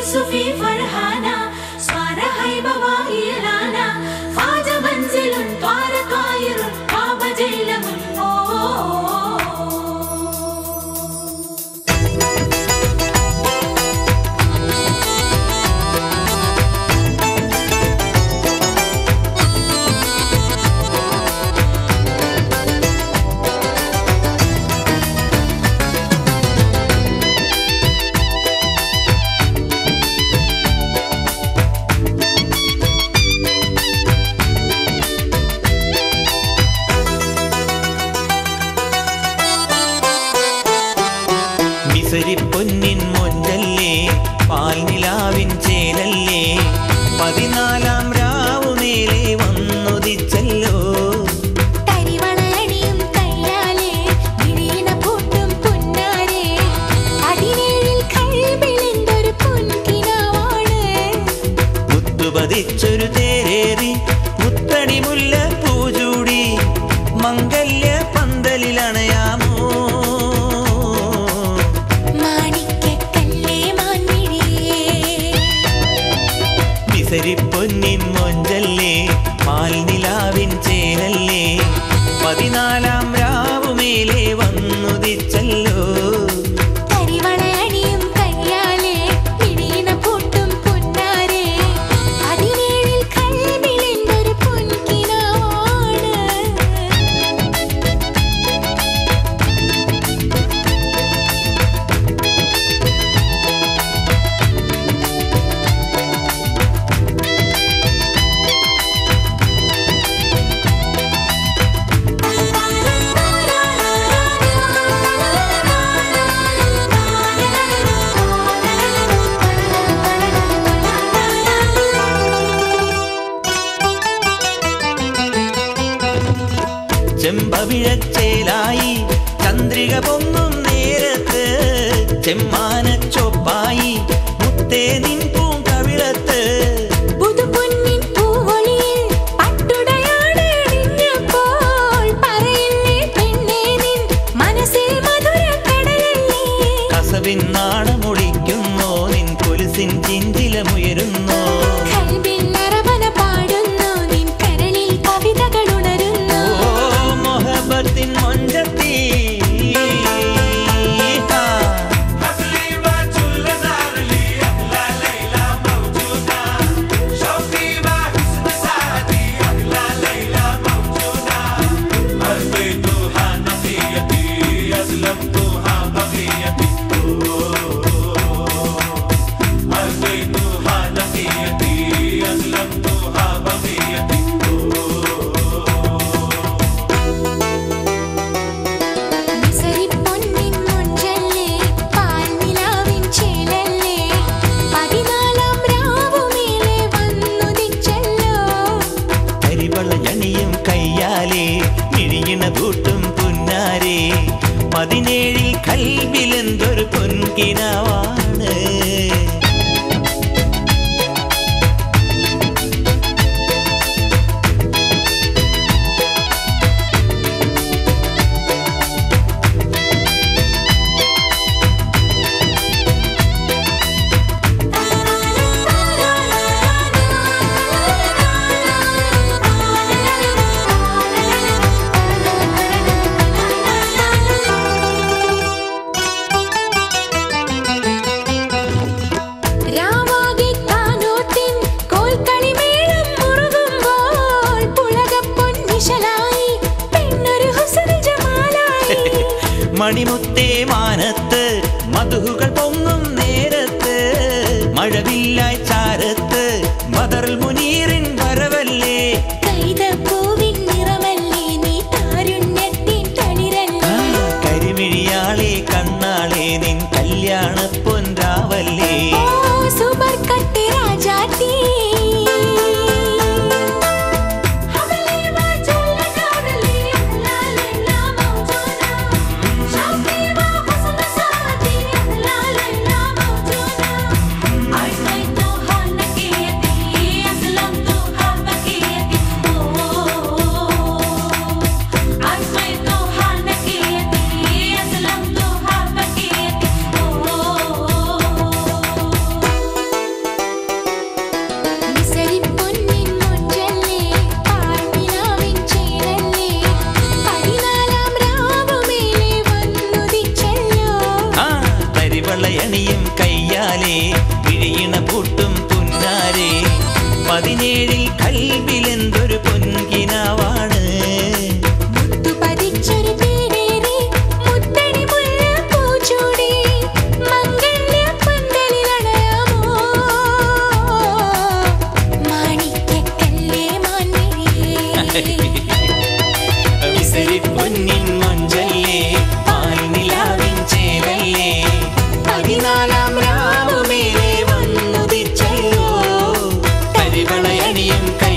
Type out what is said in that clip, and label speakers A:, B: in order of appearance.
A: يوسفي فرحانا صار هيبة وإيلانا فاز منزل طار طائر طاب جيلم
B: പൊന്നിൻ മൊഞ്ചല്ലേ പാൽനിലാവിൻ ചേലല്ലേ 14 രാവുമേലെ വന്നുദിച്ചല്ലോ
A: തരിവളയണിയും കയ്യാലേ വിരീണ പൂട്ടും പുന്നാരേ 17 കൽബിലെന്തൊരു പൊൻകിനാവാണ്
B: മുത്തുപതിച്ചൊരു തേരേറി മുത്തടി മുല്ല പൂജൂടി മംഗല്യ പന്തലിലണയാമോ പൊന്നിൻ മൊഞ്ചല്ലേ പാൽനിലാവിൻ ചേലല്ലേ 14 രാവുമേലെ വന്നുദിച്ചല്ലോ
A: തരിവളയണിയും കയ്യാലേ വിരീണ പൂട്ടും പുന്നാരേ 17 കൽബിലെന്തൊരു പൊൻകിനാവാണ്
B: ചെമ്പവിഴച്ചേലായി ചന്ദ്രിക പൊങ്ങും നേരത്ത് ചെമ്മാനച്ചൊപ്പായി മുത്തേ നിൻ പൂങ്കവിളത്ത്
A: പുതുപൊന്നിൻ പൂവൊളിയിൽ പട്ടുടയാണ് അണിഞ്ഞപ്പോൾ പറയില്ലേ പെണ്ണേ നിൻ മനസ്സിൽ മധുരക്കടലല്ലേ
B: കസവിൻ നാണമൊളിക്കുന്നോ നിൻ കൊലുസിൻ ചിഞ്ചിലമുയരുന്നോ
A: കൽബിൽ നറവന പാടുന്നു നിൻ കരളിൽ കവിതകൾ ഉണരുന്നു
B: മൊഹബത്തിൻ മൊഞ്ചത്തി കൂട്ടും പുന്നാരേ 17 കൽബിലെന്തൊരു പൊൻകിനാവാണ് മണിമുത്തേ മാനത്ത് മധുകൾ പൊങ്ങും നേരത്ത് മഴവില്ലായി ചാരത്ത് ബദറുൽ മുനീറിൻ വരവല്ലേ
A: കൈതപ്പൂവിൻ നിറമല്ലേ നീ താരുണ്യത്തിൻ തളിരല്ലേ
B: കരിമിഴിയാളെ കണ്ണാളെ നിൻ കല്യാണ പൊൻരാവല്ലേ
A: സൂപ്പർ കട്ടി രാജാത്തി
B: പൊന്നാരെ വിഴിയണ പൂട്ടും പുന്നാരെ 17 കൽബിലെന്തൊരു പൊൻകിനാവാണ്
A: പതിച്ചൊരു പേരേറി മുത്തണി മുല്ല പൂച്ചൂടി മംഗല്യ പന്തലിലണയാമോ മാണിക്കക്കല്ലേ മാൻമിഴിയേ
B: വിസരി പൊന്നിൻ മൊഞ്ചല്ലേ പാൽനിലാവിൻ ചേലല്ലേ 14 രാവുമേലെ വന്നുദിച്ചല്ലോ കരിവളയണിയും കൈ